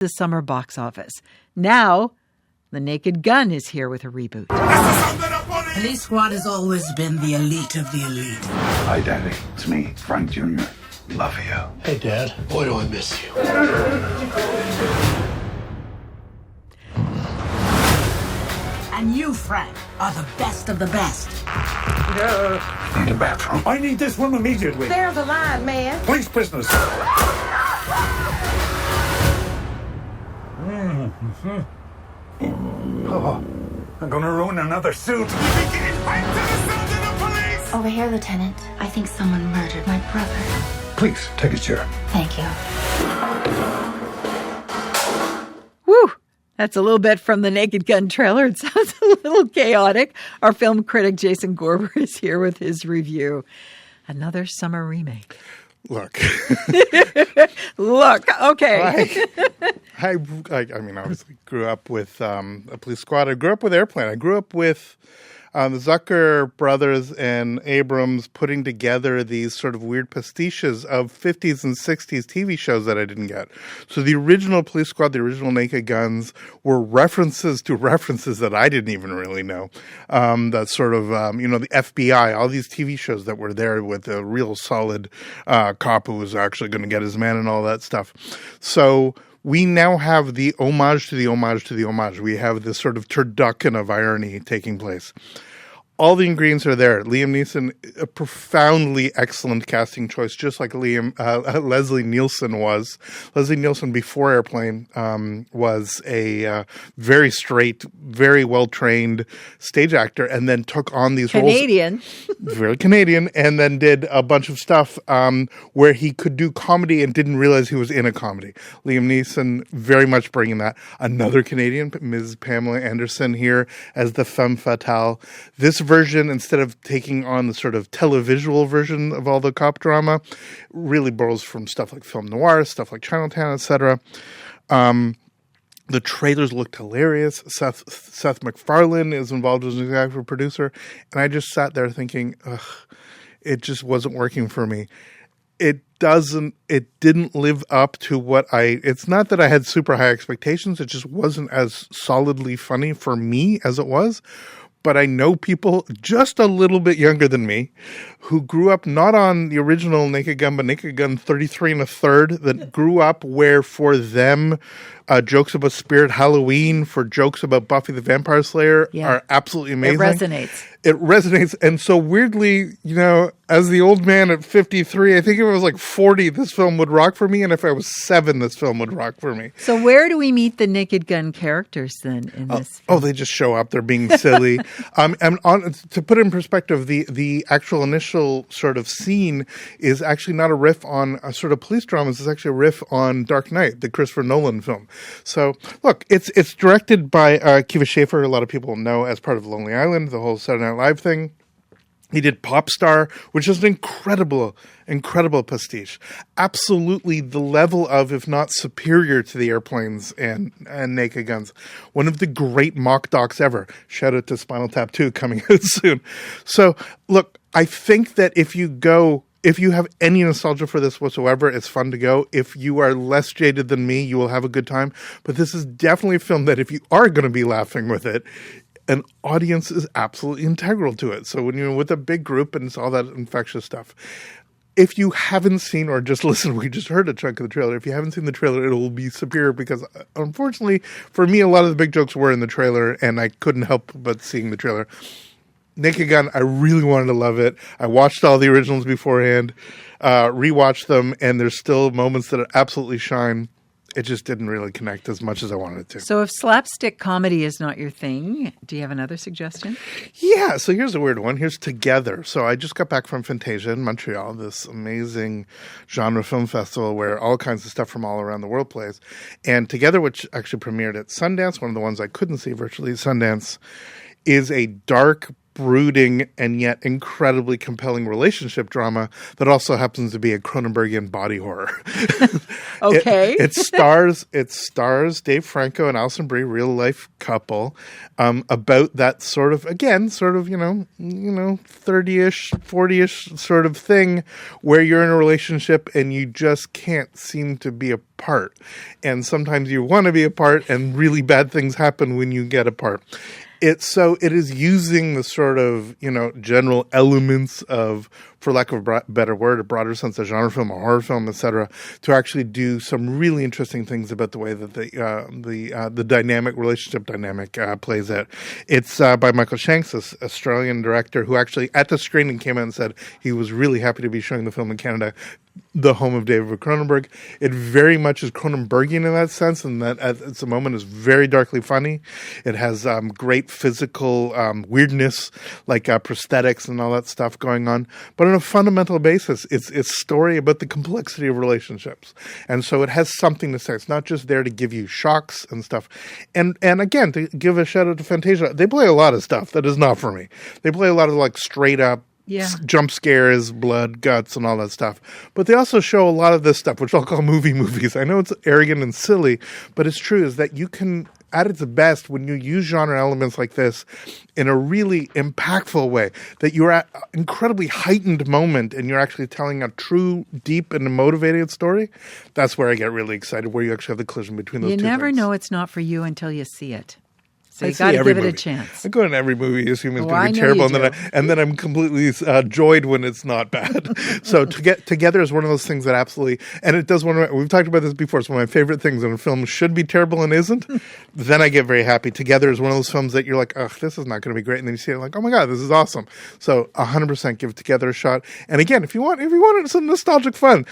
the summer box office. Now, The Naked Gun is here with a reboot. Police Squad has always been the elite of the elite. Hi, Daddy. It's me, Frank Jr. Love you. Hey, Dad. Boy, do I miss you. And you, Frank, are the best of the best. Need a bathroom. I need this one immediately. There's a line, man. Police prisoners. Oh, I'm gonna ruin another suit. Over here, Lieutenant. I think someone murdered my brother. Please, take a chair. Thank you. Woo! That's a little bit from the Naked Gun trailer. It sounds a little chaotic. Our film critic Jason Gorber is here with his review. Another summer remake. Look. Look, okay. I mean, obviously grew up with a Police Squad. I grew up with Airplane. I grew up with the Zucker brothers and Abrams putting together these sort of weird pastiches of 50s and 60s TV shows that I didn't get. So the original Police Squad, the original Naked Guns, were references to references that I didn't even really know. That sort of, the FBI, all these TV shows that were there with a real solid cop who was actually going to get his man and all that stuff. So we now have the homage to the homage to the homage. We have this sort of turducken of irony taking place. All the ingredients are there. Liam Neeson, a profoundly excellent casting choice, just like Leslie Nielsen was. Leslie Nielsen, before Airplane, was a very straight, very well-trained stage actor, and then took on these Canadian. roles. Very Canadian, and then did a bunch of stuff where he could do comedy and didn't realize he was in a comedy. Liam Neeson very much bringing that. Another Canadian, Ms. Pamela Anderson here as the femme fatale. This version, instead of taking on the sort of televisual version of all the cop drama, really borrows from stuff like film noir, stuff like Chinatown, etc. The trailers looked hilarious. Seth MacFarlane is involved as an executive producer, and I just sat there thinking, ugh, it just wasn't working for me. It didn't live up to it's not that I had super high expectations, it just wasn't as solidly funny for me as it was. But I know people just a little bit younger than me who grew up not on the original Naked Gun, but Naked Gun 33 1/3, that grew up where for them jokes about Spirit Halloween, for jokes about Buffy the Vampire Slayer are absolutely amazing. It resonates. And so weirdly, as the old man at 53, I think if I was like 40, this film would rock for me. And if I was 7, this film would rock for me. So where do we meet the Naked Gun characters then in this film? Oh, they just show up. They're being silly. And to put it in perspective, the actual initial sort of scene is actually not a riff on a sort of police dramas. It's actually a riff on Dark Knight, the Christopher Nolan film. So look, it's directed by Kiva Schaffer, who a lot of people know as part of Lonely Island, the whole Saturday Night Live thing. He did Popstar, which is an incredible pastiche. Absolutely the level of, if not superior to the Airplanes and Naked Guns. One of the great mock docs ever. Shout out to Spinal Tap 2 coming out soon. So look, I think that if you have any nostalgia for this whatsoever, it's fun to go. If you are less jaded than me, you will have a good time. But this is definitely a film that if you are going to be laughing with it, an audience is absolutely integral to it. So when you're with a big group and it's all that infectious stuff, if you haven't seen or just listened, we just heard a chunk of the trailer. If you haven't seen the trailer, it will be superior because unfortunately for me, a lot of the big jokes were in the trailer and I couldn't help but seeing the trailer. Naked Gun, I really wanted to love it. I watched all the originals beforehand, rewatched them, and there's still moments that absolutely shine. It just didn't really connect as much as I wanted it to. So if slapstick comedy is not your thing, do you have another suggestion? Yeah, so here's a weird one. Here's Together. So I just got back from Fantasia in Montreal, this amazing genre film festival where all kinds of stuff from all around the world plays. And Together, which actually premiered at Sundance, one of the ones I couldn't see virtually at Sundance, is a dark, brooding and yet incredibly compelling relationship drama that also happens to be a Cronenbergian body horror. Okay. It stars Dave Franco and Alison Brie, real life couple, about that sort of 30-ish, 40-ish sort of thing where you're in a relationship and you just can't seem to be apart. And sometimes you want to be apart and really bad things happen when you get apart. It is using the sort of, general elements of, for lack of a better word, a broader sense of genre film, a horror film, etc., to actually do some really interesting things about the way that the relationship dynamic plays out. It's by Michael Shanks, this Australian director who actually at the screening came out and said he was really happy to be showing the film in Canada, the home of David Cronenberg. It very much is Cronenbergian in that sense, and that at the moment is very darkly funny. It has great physical weirdness, like prosthetics and all that stuff going on. But on a fundamental basis, it's a story about the complexity of relationships. And so it has something to say. It's not just there to give you shocks and stuff. And again, to give a shout out to Fantasia, they play a lot of stuff that is not for me. They play a lot of like straight up jump scares, blood, guts, and all that stuff. But they also show a lot of this stuff, which I'll call movies. I know it's arrogant and silly, but it's true, is that you can, at its best, when you use genre elements like this in a really impactful way, that you're at an incredibly heightened moment and you're actually telling a true, deep, and motivated story, that's where I get really excited, where you actually have the collision between those two things. You never know it's not for you until you see it. So you I got to give it movie. a chance. I go in every movie assuming it's Oh, going to I be know terrible, you and then I'm completely joyed when it's not bad. So Together is one of those things that absolutely, and it does we've talked about this before. It's one of my favorite things when a film should be terrible and isn't. Then I get very happy. Together is one of those films that you're like, ugh, this is not going to be great, and then you see it like, oh my god, this is awesome. So 100% give Together a shot. And again, if you want some nostalgic fun.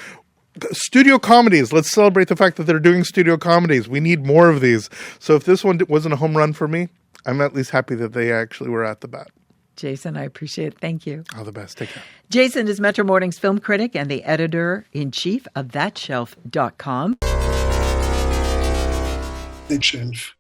Studio comedies. Let's celebrate the fact that they're doing studio comedies. We need more of these. So if this one wasn't a home run for me, I'm at least happy that they actually were at the bat. Jason, I appreciate it. Thank you. All the best. Take care. Jason is Metro Morning's film critic and the editor-in-chief of thatshelf.com. Big shelf.